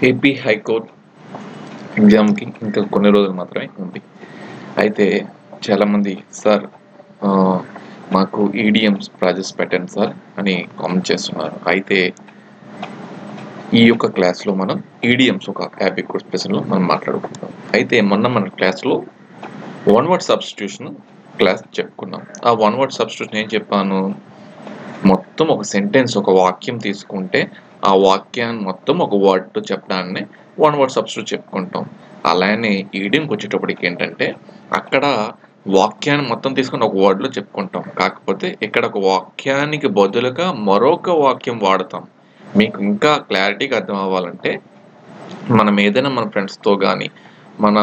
AP high court ఎగ్జామ్కి ఇంకా కొన్ని రోజులు మాత్రమే ఉంది. అయితే చాలామంది సార్ ఆ, మాకు ఈడిఎమ్స్ ప్రాజెక్ట్స్ పెట్టండి సార్ అని కామెంట్ చేస్తున్నారు. అయితే ఈ యొక్క క్లాస్లో మనం ఈడిఎమ్స్ ఒక 50 క్వశ్చన్లో మనం మాట్లాడుకుంటాం. అయితే మొన్న మన క్లాస్లో వన్ వర్డ్ సబ్స్టిట్యూషన్ క్లాస్ చెప్పుకున్నాం. ఆ వన్ వర్డ్ సబ్స్టిట్యూషన్ ఏం చెప్పాను, మొత్తం ఒక సెంటెన్స్ ఒక వాక్యం తీసుకుంటే ఆ వాక్యాన్ని మొత్తం ఒక వర్డ్తో చెప్పడాన్ని వన్ వర్డ్ సబ్స్టిట్యూట్ చెప్పుకుంటాం. అలానే ఈడియంకి వచ్చేటప్పటికి ఏంటంటే అక్కడ వాక్యాన్ని మొత్తం తీసుకుని ఒక వర్డ్లో చెప్పుకుంటాం. కాకపోతే ఇక్కడ ఒక వాక్యానికి బదులుగా మరొక వాక్యం వాడతాం. మీకు ఇంకా క్లారిటీగా అర్థం అవ్వాలంటే మనం ఏదైనా మన ఫ్రెండ్స్తో కానీ మన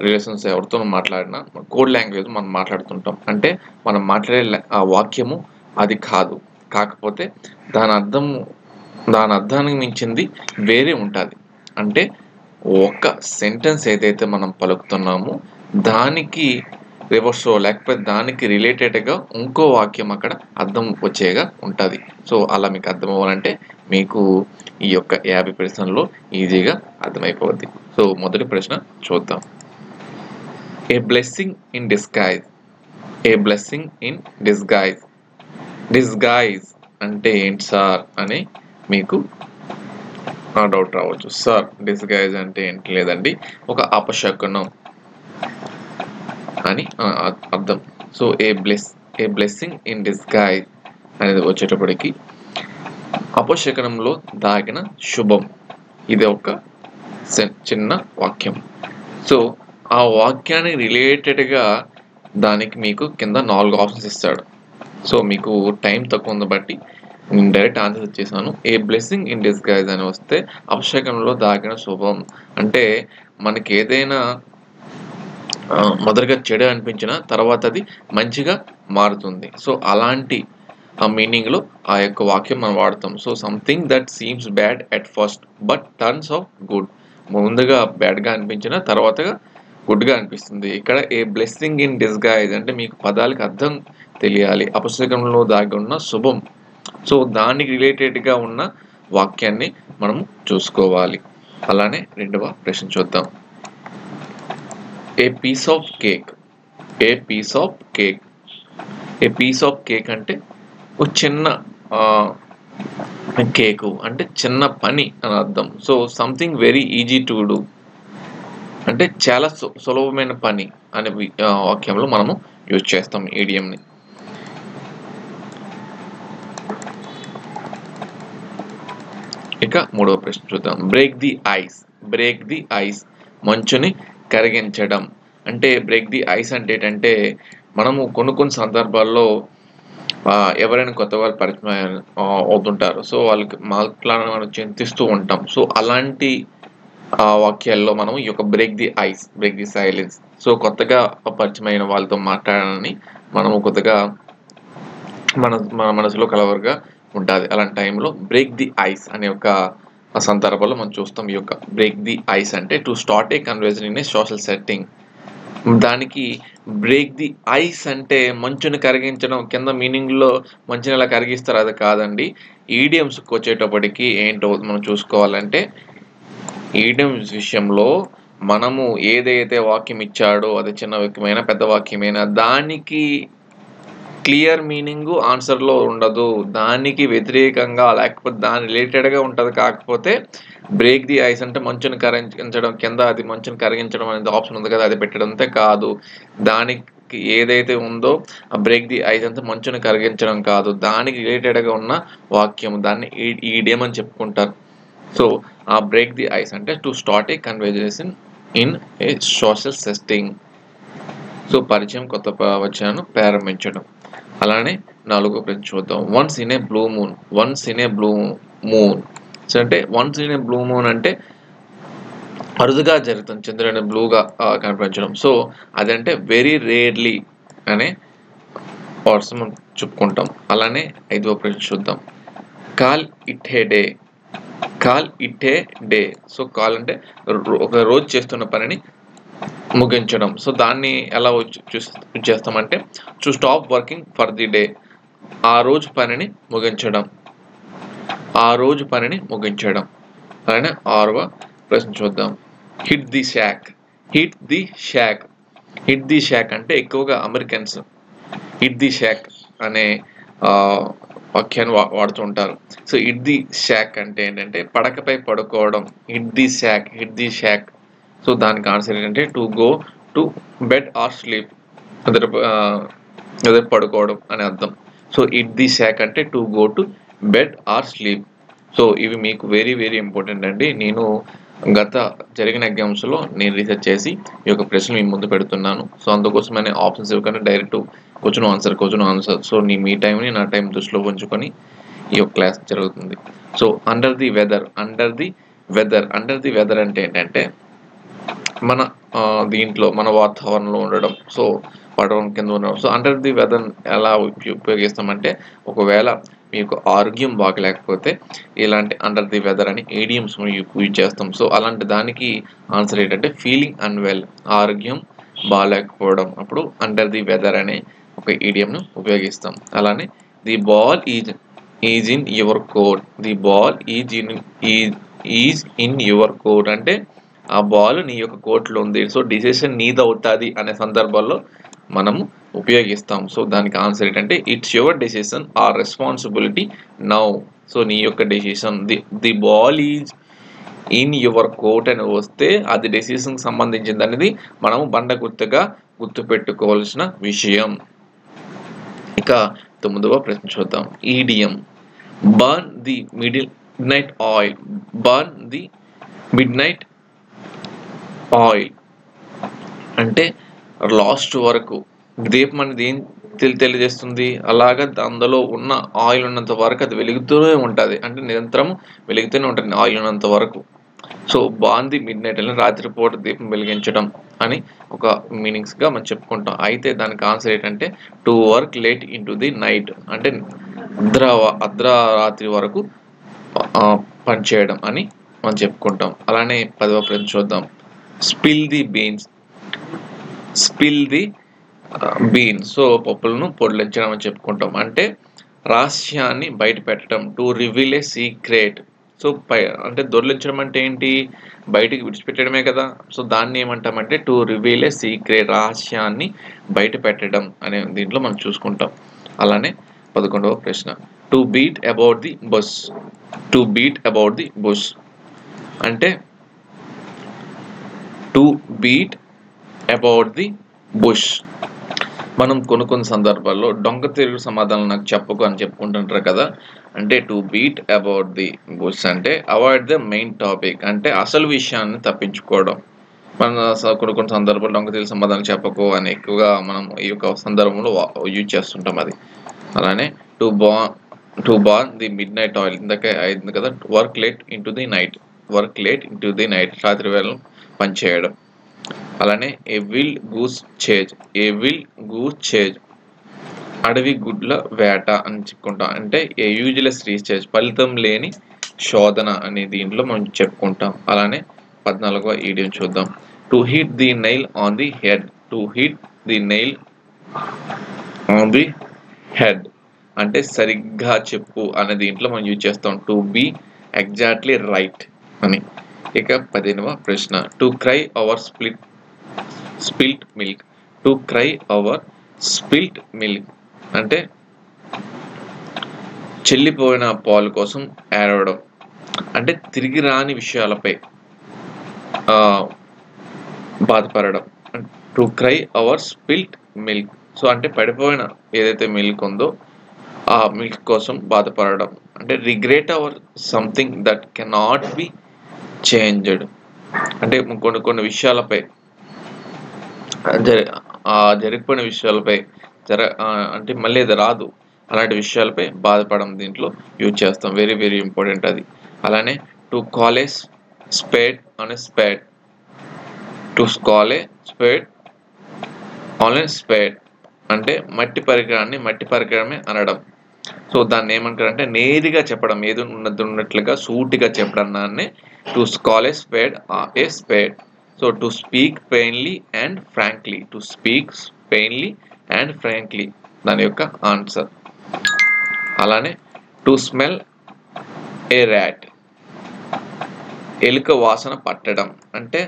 రిలేషన్స్ ఎవరితో మాట్లాడినా కోడ్ లాంగ్వేజ్ మనం మాట్లాడుతుంటాం. అంటే మనం మాట్లాడే ఆ వాక్యము అది కాదు, కాకపోతే దాని అర్థానికి మించింది వేరే ఉంటుంది. అంటే ఒక సెంటెన్స్ ఏదైతే మనం పలుకుతున్నామో దానికి రివర్స్లో లేకపోతే దానికి రిలేటెడ్గా ఇంకో వాక్యం అక్కడ అర్థం వచ్చేగా ఉంటుంది. సో అలా మీకు అర్థం అవ్వాలంటే మీకు ఈ యొక్క 50 ప్రశ్నల్లో ఈజీగా అర్థమైపోద్ది. సో మొదటి ప్రశ్న చూద్దాం. ఏ blessing in disguise. A blessing in disguise. Disguise అంటే ఏంటి సార్ అని మీకు డౌట్ రావచ్చు. సార్ డిస్గైజ్ అంటే ఏంటి? లేదండి, ఒక అపశకునం అని అర్థం. So A blessing in disguise అనేది వచ్చేటప్పటికి అపశకనంలో దాగిన శుభం. ఇది ఒక చిన్న వాక్యం. సో ఆ వాక్యానికి రిలేటెడ్గా దానికి మీకు కింద 4 ఆప్షన్స్ ఇస్తాడు. సో మీకు టైం తక్కువ ఉంది బట్టి నేను డైరెక్ట్ ఆన్సర్ ఇచ్చేసాను. ఏ బ్లెస్సింగ్ ఇన్ డిస్గైజ్ అని వస్తే అపశకనంలో దాగిన శుభం అంటే మనకి ఏదైనా మొదటగా చెడు అనిపించిన తర్వాత అది మంచిగా మారుతుంది. సో అలాంటి ఆ మీనింగ్లో ఆ యొక్క వాక్యం మనం వాడతాం. So something that seems bad at first but turns of good. ముందుగా బ్యాడ్గా అనిపించిన తర్వాతగా గుడ్గా అనిపిస్తుంది. ఇక్కడ ఏ బ్లెస్సింగ్ ఇన్ డిస్గైజ్ అంటే మీకు పదాలకు అర్థం తెలియాలి. అపశకంలో దాగి ఉన్న శుభం. సో దానికి రిలేటెడ్గా ఉన్న వాక్యాన్ని మనం చూసుకోవాలి. అలానే రెండవ ప్రశ్న చూద్దాం. A piece of cake. A piece of cake. A piece of cake అంటే ఒక చిన్న కేకు అంటే చిన్న పని అని అర్థం. So something very easy to do అంటే చాలా సులభమైన పని అనే వాక్యంలో మనము యూజ్ చేస్తాం ఈడియంని. ఇక మూడవ ప్రశ్న చూద్దాం. Break the ice. Break the ice మంచుని కరిగించడం. అంటే బ్రేక్ ది ఐస్ అంటే ఏంటంటే మనము కొన్ని సందర్భాల్లో ఎవరైనా కొత్త వాళ్ళు పరిచయం అవుతుంటారు. సో వాళ్ళకి మాట్లాడడం మనం చింతిస్తూ ఉంటాం. సో అలాంటి వాక్యాల్లో మనం ఈ యొక్క break the ice, break the silence. So కొత్తగా పరిచయమైన వాళ్ళతో మాట్లాడాలని మనము కొత్తగా మన మనసులో కలవరగా ఉంటుంది. అలాంటి టైంలో బ్రేక్ ది ఐస్ అనే ఒక సందర్భంలో మనం చూస్తాం. ఈ యొక్క బ్రేక్ ది ఐస్ అంటే to start a conversation in a social setting. దానికి బ్రేక్ ది ఐస్ అంటే మంచుని కరిగించడం. కింద మీనింగ్లో మంచుని ఎలా కరిగిస్తారు అది కాదండి. ఈడియమ్స్కి వచ్చేటప్పటికి ఏంటో మనం చూసుకోవాలంటే ఈడియమ్స్ విషయంలో మనము ఏదైతే వాక్యం ఇచ్చాడో అది చిన్న వాక్యమైనా పెద్ద వాక్యమైనా దానికి క్లియర్ మీనింగ్ ఆన్సర్లో ఉండదు. దానికి వ్యతిరేకంగా లేకపోతే దాని రిలేటెడ్గా ఉంటుంది. కాకపోతే బ్రేక్ ది ఐస్ అంటే మంచుని కరిగించడం, కింద అది మంచుని కరిగించడం అనేది ఆప్షన్ ఉంది కదా, అది పెట్టడంతే కాదు. దానికి ఏదైతే ఉందో ఆ బ్రేక్ ది ఐస్ అంటే మంచుని కరిగించడం కాదు, దానికి రిలేటెడ్గా ఉన్న వాక్యం, దాన్ని ఈడియం అని చెప్పుకుంటారు. సో ఆ బ్రేక్ ది ఐస్ అంటే to start a conversation in a social setting. So పరిచయం, కొత్త వచనాన్ని ప్రారంభించడం. అలానే నాలుగో ప్రశ్న చూద్దాం. Once in a blue moon. Once in a blue moon so అంటే once in a blue moon అంటే అరుదుగా జరుగుతుంది చంద్రుని బ్లూగా కనిపించడం. సో అదంటే వెరీ రేర్లీ అనే వర్డ్స్ మనం చెప్పుకుంటాం. అలానే ఐదవ ప్రశ్న చూద్దాం. Call it A day. Call it A day. So call అంటే ఒక రోజు చేస్తున్న పనిని ముగించడం. సో దాన్ని ఎలా చేస్తామంటే to stop working for the day. ఆ రోజు పనిని ముగించడం. ఆ రోజు పనిని ముగించడం. అలానే 6వ ప్రశ్న చూద్దాం. Hit the shock. Hit the shock. Hit the shock అంటే ఎక్కువగా అమెరికన్స్ హిట్ ది షాక్ అనే వాక్యాన్ని వాడుతూ ఉంటారు. సో హిట్ ది షాక్ అంటే ఏంటంటే పడకపై పడుకోవడం. Hit the shock, hit the shock. So దానికి ఆన్సర్ ఏంటంటే to go to bed are sleep, అదే పడుకోవడం అని అర్థం. సో హిట్ ది షాక్ అంటే to go to bed are sleep. So ఇవి మీకు వెరీ వెరీ ఇంపార్టెంట్ అండి. నేను గత జరిగిన ఎగ్జామ్స్లో నేను రీసెర్చ్ చేసి ఈ యొక్క ప్రశ్నలు మీ ముందు పెడుతున్నాను. సో అందుకోసమనే ఆప్షన్స్ ఇవ్వకుండా డైరెక్ట్ క్వశ్చన్ ఆన్సర్. సో మీ టైంని నా టైం దృష్టిలో ఉంచుకొని ఈ యొక్క క్లాస్ జరుగుతుంది. సో అండర్ ది వెదర్ అంటే ఏంటంటే మన దీంట్లో మన వాతావరణంలో ఉండడం. సో వాతావరణం కింద ఉండడం. సో అండర్ ది వెదర్ ఎలా ఉపయోగిస్తామంటే ఒకవేళ మీకు ఆరోగ్యం బాగలేకపోతే ఇలాంటి అండర్ ది వెదర్ అని ఏడియమ్స్ యూజ్ చేస్తాం. సో అలాంటి దానికి ఆన్సర్ ఏంటంటే ఫీలింగ్ అన్వెల్, ఆరోగ్యం బాగాలేకపోవడం అప్పుడు అండర్ ది వెదర్ అనే ఒక ఈడియంను ఉపయోగిస్తాం. అలానే the ball is in your court. The ball is in your court అంటే ఆ బాల్ నీ యొక్క కోర్టులో ఉంది. సో డిసిషన్ నీది అవుతుంది అనే సందర్భాల్లో మనము ఉపయోగిస్తాం. సో దానికి ఆన్సర్ ఏంటంటే it's your decision or responsibility now. So నీ యొక్క decision the ball is in your court అని వస్తే అది డెసిషన్కి సంబంధించింది అనేది మనము బండ గుర్తుగా గుర్తుపెట్టుకోవాల్సిన విషయం. ఇక 9వ ప్రశ్న చూద్దాం. Idiom burn the mid night oil. Burn the mid night oil అంటే లాస్ట్ వరకు దీపం అనేది ఏం తెలియజేస్తుంది. అలాగా అందులో ఉన్న ఆయిల్ ఉన్నంత వరకు అది వెలుగుతూనే ఉంటుంది. అంటే నిరంతరం వెలుగుతూనే ఉంటుంది ఆయిల్ ఉన్నంత వరకు. So burn the mid night అని రాత్రిపూట దీపం వెలిగించడం అని ఒక మీనింగ్స్గా మనం చెప్పుకుంటాం. అయితే దానికి ఆన్సర్ ఏంటంటే to work late in to the night అంటే అర్ధరాత్రి వరకు పనిచేయడం అని మనం చెప్పుకుంటాం. అలానే 10వ ప్రశ్న చూద్దాం. Spill the beans. సో పప్పులను పొడిలించడం అని చెప్పుకుంటాం. అంటే రహస్యాన్ని బయట పెట్టడం. To reveal a secret. So అంటే దొర్లించడం అంటే ఏంటి, బయటికి విడిచిపెట్టడమే కదా. సో దాన్ని ఏమంటామంటే టు రివీల్ ఏ సీక్రెట్, రహస్యాన్ని బయట పెట్టడం అనే దీంట్లో మనం చూసుకుంటాం. అలానే 11వ ప్రశ్న to beat about the bush. అంటే to beat about the bush మనం కొన్ని సందర్భాల్లో డొంక తిరుగు సమాధానం నాకు చెప్పకు అని చెప్పుకుంటుంటారు కదా. అంటే to beat about the bush అంటే అవాయిడ్ ద మెయిన్ టాపిక్ అంటే అసలు విషయాన్ని తప్పించుకోవడం. మన కొన్ని సందర్భాల్లో డొంక తిరుగు సమాధానం చెప్పకు అని ఎక్కువగా మనం ఈ యొక్క సందర్భంలో యూజ్ చేస్తుంటాం అది. అలానే to born the mid night oil ఇందాక అయింది కదా. Work late in to the night రాత్రి వేళ పనిచేయడం. అలానే ఏ విల్ గూస్ చేజ్ అడవి గుడ్ల వేట అని చెప్పుకుంటాం. అంటే ఏ యూజ్లెస్ రీసెర్చ్ ఫలితం లేని శోధన అనే దీంట్లో మనం చెప్పుకుంటాం. అలానే 14వ ఈడియం చూద్దాం. To hit the nail on the head అంటే సరిగ్గా చెప్పు అనే దీంట్లో మనం యూజ్ చేస్తాం. టు బి ఎగ్జాక్ట్లీ రైట్ అని. ఇక 15వ ప్రశ్న to cry over spilt milk అంటే చెల్లిపోయిన పాలు కోసం ఏడవడం. అంటే తిరిగి రాని విషయాలపై బాధపడడం. To cry over spilt milk so అంటే పడిపోయిన ఏదైతే మిల్క్ ఉందో ఆ మిల్క్ కోసం బాధపడడం. అంటే regret over something that cannot be changed అంటే కొన్ని విషయాలపై జరిగిపోయిన విషయాలపై అంటే మళ్ళీ అది రాదు అలాంటి విషయాలపై బాధపడడం దీంట్లో యూజ్ చేస్తాం. వెరీ వెరీ ఇంపార్టెంట్ అది. అలానే to call a spade on a spade. To call a spade on a spade అంటే మట్టి పరికరమే అనడం. సో దాన్ని ఏమంటారంటే నేరుగా చెప్పడం, ఏది ఉన్నట్లుగా సూటిగా చెప్పడం దాన్ని to call a spade a spade. So to speak plainly and frankly దాని యొక్క ఆన్సర్. అలానే టు స్మెల్ ఏ ర్యాట్ ఎలుక వాసన పట్టడం అంటే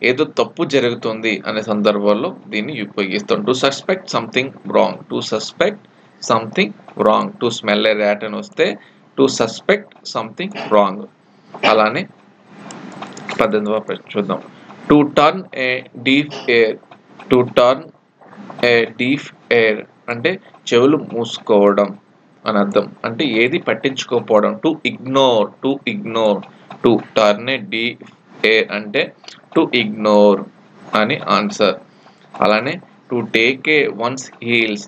ఏదో తప్పు జరుగుతుంది అనే సందర్భంలో దీన్ని ఉపయోగిస్తాం. To suspect something wrong, to suspect something wrong, to smell A rat అని వస్తే టు సస్పెక్ట్ సంథింగ్ రాంగ్. అలానే 18వ ప్రశ్న చూద్దాం. To turn a deaf ear, to turn a deaf ear అంటే చెవులు మూసుకోవడం అని అర్థం. అంటే ఏది పట్టించుకోకపోవడం. To ignore, to ignore, to turn a deaf ear అంటే టు ఇగ్నోర్ అని ఆన్సర్. అలానే to take a one's heels,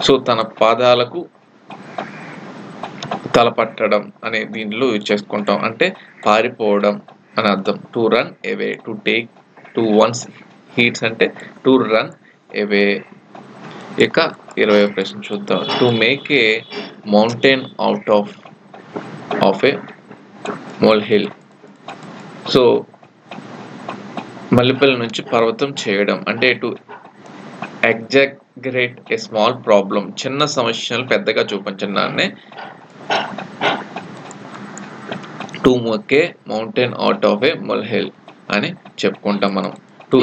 so తన పాదాలకు తలపట్టడం అనే దీంట్లో యూజ్ చేసుకుంటాం. అంటే పారిపోవడం అని అర్థం. To run away, to take to one's heels అంటే టు రన్ అవే. ఇక 20వ ప్రశ్న చూద్దాం. To make a mountain out of a molehill, so మల్లెపల్లి నుంచి పర్వతం చేయడం అంటే to exaggerate a small problem, చిన్న సమస్యలు పెద్దగా చూపించడాన్ని to make a mountain out of a molehill అని చెప్పుకుంటాం మనం. To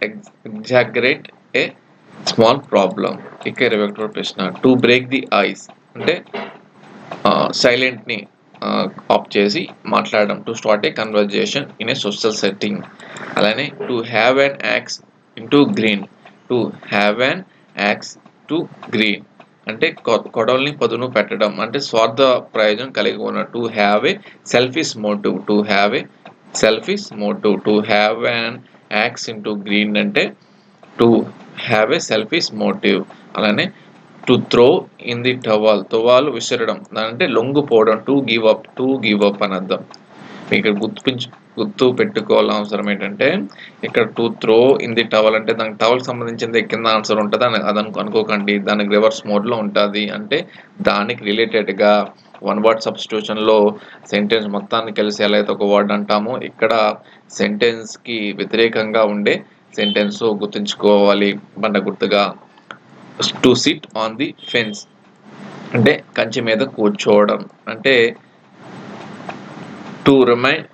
exaggerate a small problem. ఇక 21వ ప్రశ్న. టు బ్రేక్ ది ఐస్ అంటే సైలెంట్ ని ఆఫ్ చేసి మాట్లాడడం. To start a conversation in a social setting. అలానే to have an axe into grind, to have an axe to grind అంటే కొడవల్ని పదును పెట్టడం అంటే స్వార్థ ప్రయోజనం కలిగి ఉన్న. To have a selfish motive, to have a selfish motive, to have an axe into grind అంటే to have a selfish motive. అలానే to throw in the towel, తువాలు విసరడం అంటే లొంగిపోవడం. To give up, to give up అని అర్థం. ఇక్కడ గుర్తు పెట్టుకోవాల్సిన అవసరం ఏంటంటే ఇక్కడ to throw in the towel అంటే దానికి టవల్ సంబంధించింది కింద ఆన్సర్ ఉంటుంది అని అనుకోకండి. దానికి రివర్స్ మోడ్లో ఉంటుంది. అంటే దానికి రిలేటెడ్గా వన్ వర్డ్ సబ్స్టిట్యూషన్లో సెంటెన్స్ మొత్తాన్ని కలిసి ఎలా అయితే ఒక వర్డ్ అంటామో ఇక్కడ సెంటెన్స్కి వ్యతిరేకంగా ఉండే సెంటెన్స్ గుర్తుంచుకోవాలి బండ గుర్తుగా. To SIT on the fence అంటే కంచె మీద కూర్చోవడం. అంటే టు రిమైన్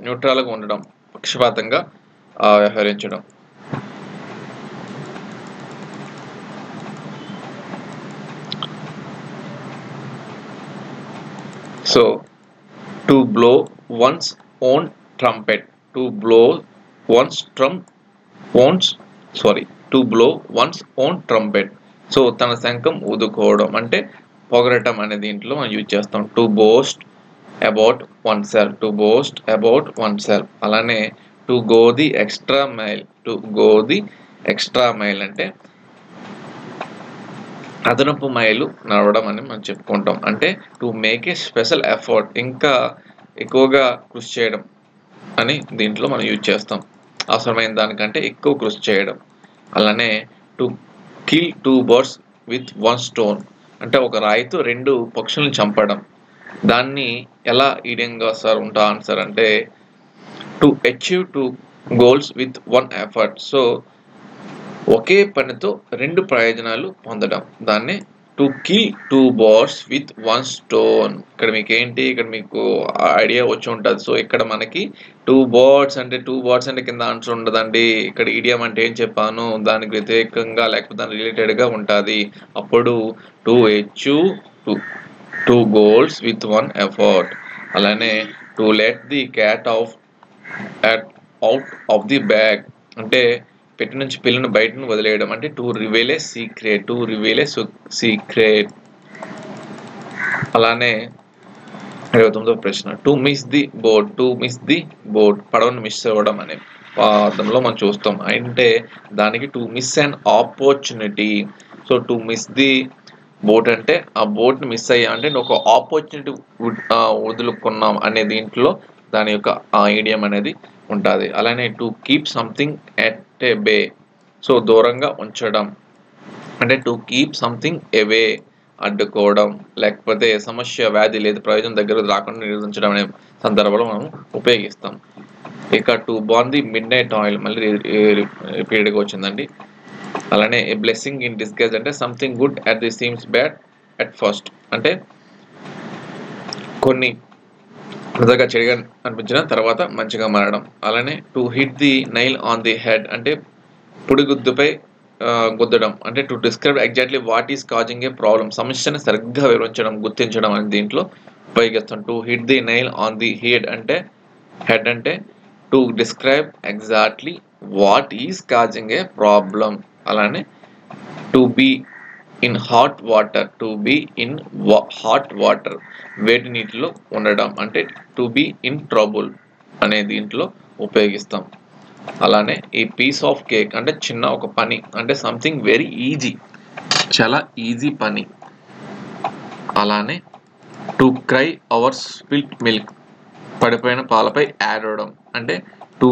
న్యూట్రల్గా ఉండడం, పక్షపాతంగా వ్యవహరించడం. So to blow once own trumpet, to blow once own trumpet so తన శంఖం ఊదుకోవడం అంటే పొగరటం అనే దీంట్లో మనం యూజ్ చేస్తాం. To boast about oneself, to boast about oneself. అలానే to go the extra mile, to go the extra mile అంటే అదనపు మైలు నడవడం అని మనం చెప్పుకుంటాం. అంటే to make a special effort ఇంకా ఎక్కువగా కృషి చేయడం అని దీంట్లో మనం యూజ్ చేస్తాం. అవసరమైన దానికంటే ఎక్కువ కృషి చేయడం. అలానే to kill 2 birds with 1 stone అంటే ఒక రాయితో 2 పక్షులను చంపడం. దాన్ని ఎలా ఈడియంగా ఉంటా ఆన్సర్ అంటే to achieve 2 goals with 1 effort. So ఒకే పనితో 2 ప్రయోజనాలు పొందడం. దాన్ని to kill 2 birds with 1 stone. ఇక్కడ మీకు ఏంటి, ఇక్కడ మీకు ఐడియా వచ్చి ఉంటుంది. సో ఇక్కడ మనకి 2 birds అంటే కింద ఆన్సర్ ఉండదండి. ఇక్కడ ఈడియం అంటే ఏం చెప్పాను, దానికి వ్యతిరేకంగా లేకపోతే దాని రిలేటెడ్గా ఉంటుంది. అప్పుడు to achieve 2 goals with 1 effort. అలానే to let the cat out of the bag అంటే పెట్టి నుంచి పిల్లను బయటను వదిలేయడం. అంటే to reveal a secret, to reveal a secret. అలానే 29వ ప్రశ్న. To miss the boat, to miss the boat పడవను మిస్ అవ్వడం అనే పదంలో మనం చూస్తాం. అంటే దానికి to miss an opportunity. So to miss the boat అంటే ఆ బోట్ని మిస్ అయ్యా అంటే ఒక ఆపర్చునిటీ వదులుకున్నాం అనే దీంట్లో దాని యొక్క ఐడియం అనేది ఉంటుంది. అలానే to keep something at a bay so దూరంగా ఉంచడం. అంటే టు కీప్ సంథింగ్ అవే అడ్డుకోవడం, లేకపోతే సమస్య వ్యాధి లేదా ప్రయోజనం దగ్గర రాకుండా నిరోధించడం అనే సందర్భంలో మనం ఉపయోగిస్తాం. ఇక to burn the mid night ఆయిల్ మళ్ళీ రిపీటెడ్గా వచ్చిందండి. అలానే ఏ బ్లెస్సింగ్ ఇన్ డిస్గైజ్ అంటే something good at the seems bad at first అంటే కొన్ని మొదటగా చెడుగా అనిపించిన తర్వాత మంచిగా మారడం. అలానే to hit the nail on the head అంటే పొడిగుద్దుపై గుద్దడం. అంటే to describe exactly what is causing a problem, సమస్యని సరిగ్గా వివరించడం, గుర్తించడం అని దీంట్లో ఉపయోగిస్తాం. To hit the nail on the head అంటే to describe exactly what is causing a problem. అలానే to be in hot water వేడి నీటిలో ఉండడం అంటే టు బీ ఇన్ ట్రబుల్ అనే దీంట్లో ఉపయోగిస్తాం. అలానే ఈ పీస్ ఆఫ్ కేక్ అంటే చిన్న ఒక పని అంటే సంథింగ్ వెరీ ఈజీ, చాలా ఈజీ పని. అలానే to cry over spilt milk పడిపోయిన పాలపై యాడ్ అవడం అంటే to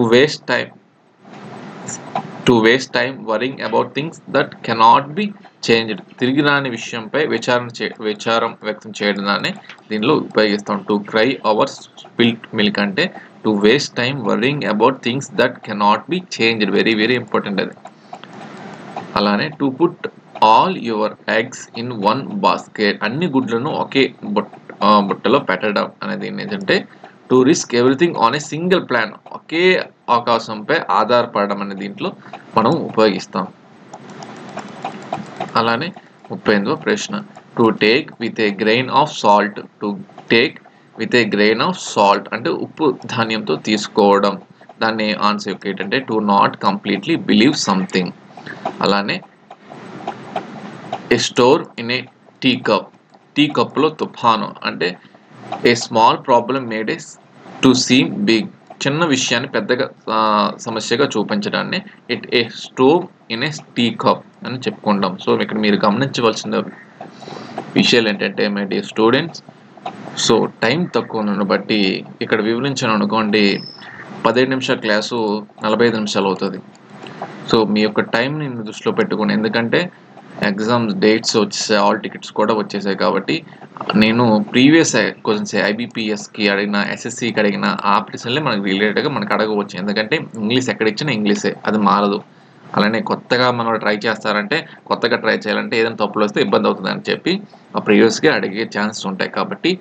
waste time worrying about things that cannot be changed, తిరిగి రాని విషయంపై విచారం వ్యక్తం చేయడాన్ని దీనిలో ఉపయోగిస్తాం. To cry over spilt milk అంటే to waste time worrying about things that cannot be changed, very very important అది. అలానే to put all your eggs in one basket అన్ని గుడ్లను ఒకే బుట్టలో పెట్టడం అనేది ఏంటంటే to risk everything on a single plan, ఒకే అవకాశంపై ఆధారపడడం అనే దీంట్లో మనం ఉపయోగిస్తాం. అలానే 38వ ప్రశ్న to take with a grain of salt అంటే ఉప్పు ధాన్యంతో తీసుకోవడం. దాన్ని ఆన్సర్ ఏంటంటే to not completely believe something. అలానే a storm in a tea కప్లో తుఫాను అంటే a small problem made to seem big, చిన్న విషయాన్ని పెద్దగా సమస్యగా చూపించడాన్ని a storm in a tea cup అని చెప్పుకుంటాం. సో ఇక్కడ మీరు గమనించవలసిన విషయాలు ఏంటంటే my dear students, so time తక్కువ ఉన్న బట్టి ఇక్కడ వివరించాను అనుకోండి 15 నిమిషాల క్లాసు 45 నిమిషాలు అవుతుంది. సో మీ యొక్క టైంని దృష్టిలో పెట్టుకోండి, ఎందుకంటే ఎగ్జామ్స్ డేట్స్ వచ్చేసాయి, ఆల్ టికెట్స్ కూడా వచ్చేసాయి. కాబట్టి నేను ప్రీవియస్ క్వశ్చన్స్ ఐబీపీఎస్కి అడిగిన, ఎస్ఎస్సికి అడిగిన ఆ ప్రశ్నలే మనకు రిలేటెడ్గా మనకు అడగవచ్చు. ఎందుకంటే ఇంగ్లీష్ ఎక్కడ ఇచ్చినా ఇంగ్లీషే, అది మారదు. అలానే కొత్తగా మనం ట్రై చేయాలంటే ఏదైనా తప్పులు వస్తే ఇబ్బంది అవుతుంది అని చెప్పి ఆ ప్రీవియస్గా అడిగే ఛాన్సెస్ ఉంటాయి. కాబట్టి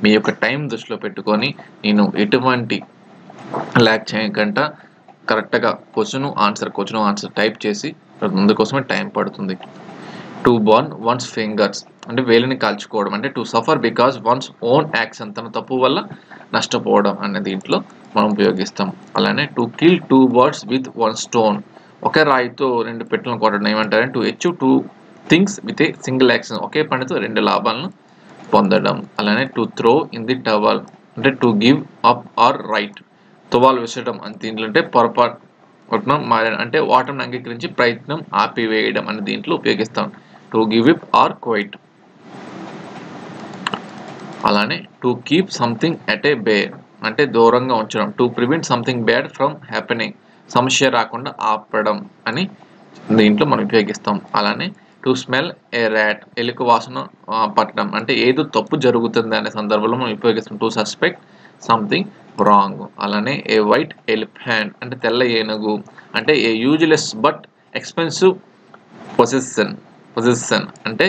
మీ యొక్క టైం దృష్టిలో పెట్టుకొని నేను ఎటువంటి ల్యాక్ చేయకుండా కరెక్ట్గా క్వశ్చన్ ఆన్సర్ టైప్ చేసి ముందుకోసమే టైం పడుతుంది. టు బర్న్ వన్స్ ఫింగర్స్ అంటే వేలిని కాల్చుకోవడం అంటే to suffer because one's own action తన తప్పు వల్ల నష్టపోవడం అనే దీంట్లో మనం ఉపయోగిస్తాం. అలానే to kill 2 birds with 1 stone ఒకే రాయితో 2 పెట్టెలను కొట్టడం ఏమంటారంటే to achieve 2 things with a single action, ఒకే పనితో 2 లాభాలను పొందడం. అలానే to throw in the towel అంటే to give up or right, తువాలు విసరడం అని దీంట్లో అంటే పొరపాటు అంటే వాటర్ని అంగీకరించి ప్రయత్నం ఆపివేయడం అనే దీంట్లో ఉపయోగిస్తాం. To give up or quit. అలానే to keep something at a bay అంటే దూరంగా ఉంచడం. To prevent something bad from happening సమస్య రాకుండా ఆపడం అని దీంట్లో మనం ఉపయోగిస్తాం. అలానే టు స్మెల్ ఏ ర్యాట్ ఎలుక వాసన పట్టడం అంటే ఏదో తప్పు జరుగుతుంది అనే సందర్భంలో మనం ఉపయోగిస్తాం. To suspect something wrong. అలానే ఏ వైట్ ఎలిఫెంట్ అంటే తెల్ల ఏనుగు అంటే a useless but expensive position అంటే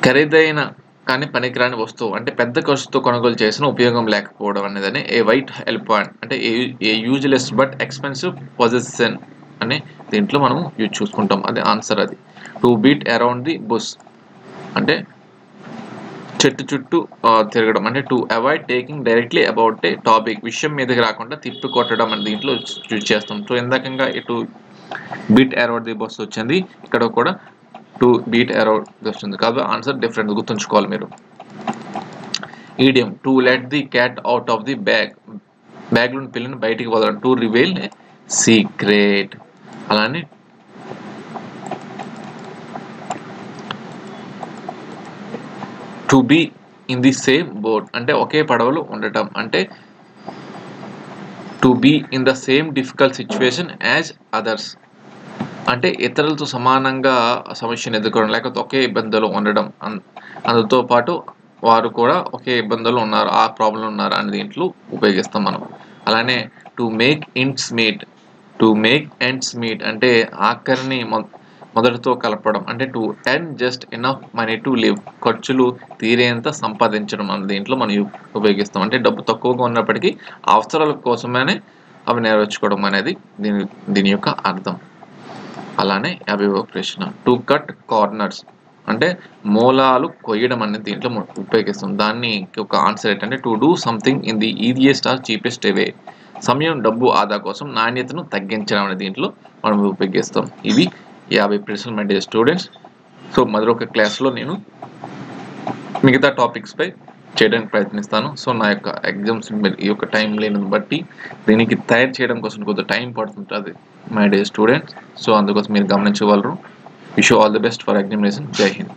ఖరీదైన కానీ పనికిరాని వస్తువు అంటే పెద్ద ఖర్చుతో కొనుగోలు చేసిన ఉపయోగం లేకపోవడం అనేదని ఏ వైట్ ఎలిఫెంట్ అంటే a useless but expensive position అని దీంట్లో మనం యూజ్ చూసుకుంటాం. అది ఆన్సర్. అది to beat around the bush అంటే చెట్టు చుట్టూ తిరగడం అంటే to avoid taking directly about a topic విషయం మీదకి రాకుండా తిప్పి కొట్టడం అని దీంట్లో యూజ్ చేస్తాం. సో ఇందాకంగా to beat around the bush వచ్చింది, ఇక్కడ కూడా టు బీట్ అరౌండ్ వస్తుంది. కాబట్టి ఆన్సర్ డిఫరెంట్ గుర్తుంచుకోవాలి మీరు. Idiom to let the cat out of the బ్యాగ్లోని పిల్లని బయటికి వదలడం. To reveal a secret. అలానే to be in the same boat అంటే ఒకే పడవలో ఉండటం అంటే to be in the same difficult situation as others అంటే ఇతరులతో సమానంగా సమస్యను ఎదుర్కోవడం లేకపోతే ఒకే ఇబ్బందులు ఉండడం, అందుతో పాటు వారు కూడా ఒకే ఇబ్బందులు ఉన్నారు, ఆ ప్రాబ్లం ఉన్నారు అని దీంట్లో ఉపయోగిస్తాం మనం. అలానే టు మేక్ ఎండ్స్ మీట్ అంటే ఆఖరిని మొదటితో కలపడం అంటే to earn just enough money to live, ఖర్చులు తీరేంత సంపాదించడం అన్న దీంట్లో మనం ఉపయోగిస్తాం. అంటే డబ్బు తక్కువగా ఉన్నప్పటికీ అవసరాల కోసమే అవి నెరవేర్చుకోవడం అనేది దీని యొక్క అర్థం. అలానే 50వ ప్రశ్న, టు కట్ కార్నర్స్ అంటే మూలాలు కొయ్యడం అనేది దీంట్లో ఉపయోగిస్తాం. దాన్ని ఒక ఆన్సర్ ఏంటంటే to do something in the easiest or cheapest way, సమయం డబ్బు ఆదా కోసం నాణ్యతను తగ్గించడం అనే దీంట్లో మనం ఉపయోగిస్తాం. ఇవి 50 ప్రశ్నలు మై డియర్ స్టూడెంట్స్. సో మరొక క్లాస్లో నేను మిగతా టాపిక్స్పై చేయడానికి ప్రయత్నిస్తాను. సో నా యొక్క ఎగ్జామ్స్ ఈ యొక్క టైం లేని బట్టి దీనికి తయారు చేయడం కోసం కొంచెం టైం పడుతుంటుంది మై డియర్ స్టూడెంట్స్. సో అందుకోసం మీరు గమనించగలరు. Wish you all the best for examination. జై హింద్.